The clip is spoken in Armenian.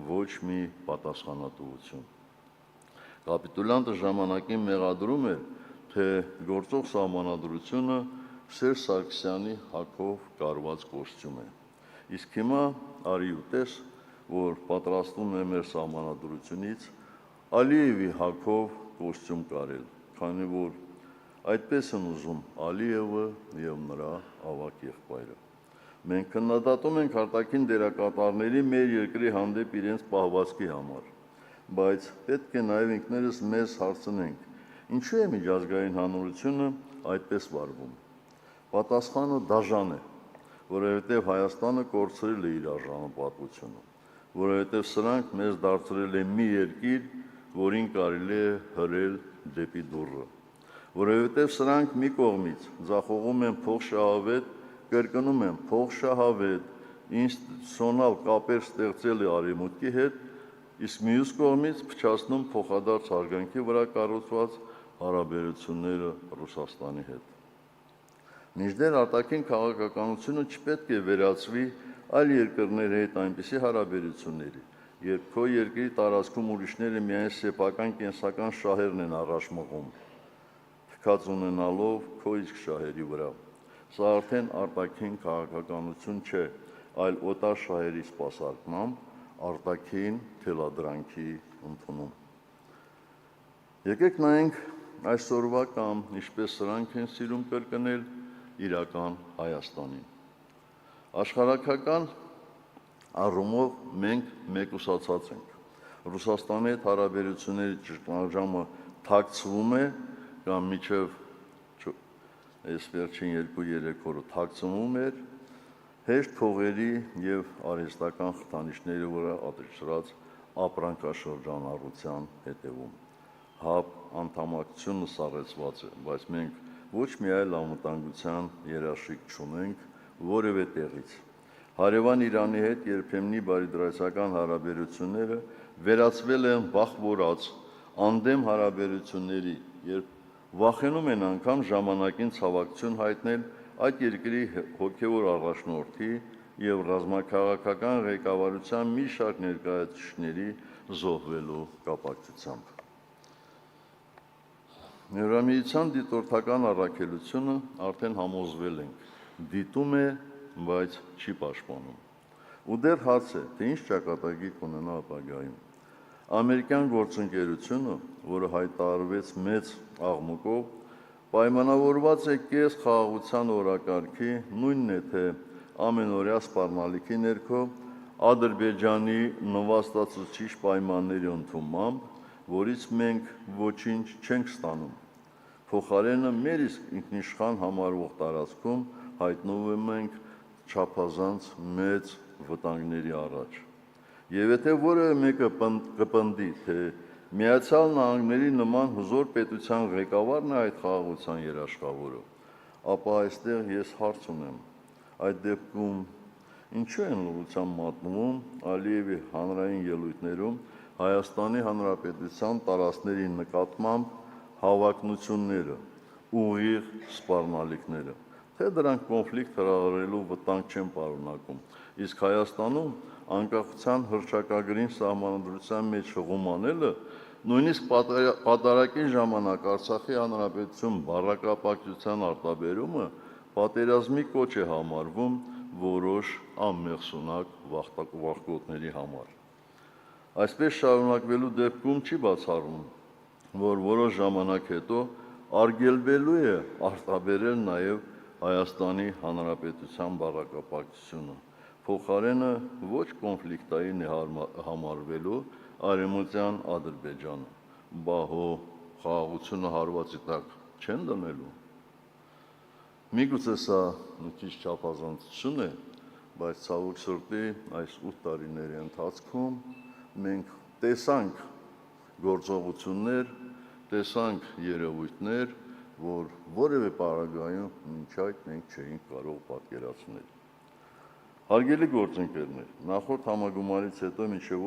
ոչ մի պատասխանատվություն։ Կապիտուլյանտը ժամանակին մեղադրում էր, թե գործող սահմանադրությունը Սերժ Սարգսյանի հագով կարված կոստյում է։ Իսկ հիմա արի ու տես, որ պատրաստվում է մեր սահմանադրությունից Ալիևի հագով կոստյում կարել, քանի որ այդպես են ուզում Ալիևը եւ նրա ավագ եղբայրը։ Մենք քննադատում ենք արտաքին դերակատարների մեր երկրի հանդեպ իրենց պահվածքի համար, բայց պետք է նաև ինքներս մեզ հարցնենք, ինչու է միջազգային հանրությունը այդպես վարվում։ Պատասխանը դաժան է, որովհետև Հայաստանը կորցրել է իր արժանապատվությունը, որովհետև սրանք մեզ դարձրել են մի երկիր, որին կարելի է հրել դեպի դուռը, որովհետև սրանք մի կողմից ձախողում են փոխշահավետ, կրկնում են փոխշահավետ, ինստիտուցիոնալ կապեր ստեղծել է Արևմուտքի հետ, իսկ մյուս կողմից փչացնում փոխադարձ հարգանքի վրա կառուցված հարաբերությունները Ռուսաստանի հետ։ Մինչդեռ արտաքին քաղաքականությունը չպետք է վերածվի այլ երկրների հետ այնպիսի հարաբերությունների, երբ քո երկրի տարածքում ուրիշները միայն սեփական կենսական շահերն են առաջ մղում, թքած ունենալով քո իսկ շահերի վրա։ Սա արդեն արտաքին քաղաքականություն չէ, այլ օտար շահերի սպասարկմամբ արտաքին թելադրանքի ընդունում։ Եկեք նայենք այսօրվա կամ ինչպես սրանք են սիրում կրկնել իրական Հայաստանին։ Աշխարհակական առումով մենք մեկուսացած ենք։ Ռուսաստանի հետ հարաբերությունների ճգնաժամը թաքցվում է կամ մինչև այս վերջին 2-3 օրը թաքցվում էր հեշտ փողերի եւ արհեստական խթանիչների վրա ադրճրած ապրանքաշրջանառության հետևում։ ՀԱՊ անդամակցությունը սառեցված է, բայց մենք ոչ մի այլ անվտանգության երաշխիք չունենք որևէ տեղից։ Հարևան Իրանի հետ երբեմնի բարիդրացական հարաբերությունները վերածվել են վախվորած անդեմ հարաբերությունների, երբ վախենում են անգամ ժամանակին ցավակցություն հայտնել այդ երկրի հոգևոր առաջնորդի եւ ռազմաքաղաքական ղեկավարության մի շարք ներկայացուցիչների զոհվելու կապակցությամբ։ Եվրամիության դիտորդական առաքելությունը արդեն համոզվել ենք, դիտում է, բայց չի պաշտպանում։ Ու դեռ հարց է, թե ինչ ճակատագիր կունենա ապագայում։ Ամերիկյան գործընկերությունը, որը հայտարարվեց մեծ աղմուկով, պայմանավորված է կես խաղաղության օրակարգի, նույնն է, թե ամենօրյա սպառնալիքի ներքո Ադրբեջանի նվաստացուցիչ պայմանների ընդունմամբ, որից մենք ոչինչ չենք ստանում։ Փոխարենը մեր իսկ ինքնիշխան համարվող տարածքում հայտնվում ենք չափազանց մեծ վտանգների առաջ։ Եվ եթե որևէ մեկը կպնդի, թե Միացյալ Նահանգների նման հզոր պետության ղեկավարն է այդ խաղաղության երաշխավորը, ապա այստեղ ես հարց ունեմ, այդ դեպքում ինչու են լռության մատնվում Ալիևի հանրային ելույթներում Հայաստանի Հանրապետության տարածքների նկատմամբ հավակնությունները, ուղիղ սպառնալիքները, թե դրանք կոնֆլիկտ հրահրելու վտանգ չեն պարունակում, իսկ Հայաստանում անկախության հռչակագրին սահմանադրության մեջ հղում անելը, նույնիսկ պատարակի ժամանակ Արցախի Հանրապետություն բառակապակցության արտաբերումը պատերազմի կոչ է համարվում որոշ անմեղսունակ վախկոտների համար։ Այսպես շարունակվելու դեպքում չի բացառվում, որ որոշ ժամանակ հետո արգելվելու է արտաբերել նաև Հայաստանի Հանրապետության բառակապակցությունը, փոխարենը ոչ կոնֆլիկտային է համարվելու Արևմտյան Ադրբեջանը, բա հո խաղաղությունը հարվածի տակ չեն դնելու։ Միգուցե սա մի քիչ չափազանցություն է, բայց ցավոք սրտի այս 8 տարիների ընթացքում մենք տեսանք գործողություններ, տեսանք երևույթներ, որ որևէ պարագայում մինչ այդ մենք չէինք կարող պատկերացնել։ Հարգելի գործընկերներ, նախորդ համագումարից հետո մինչև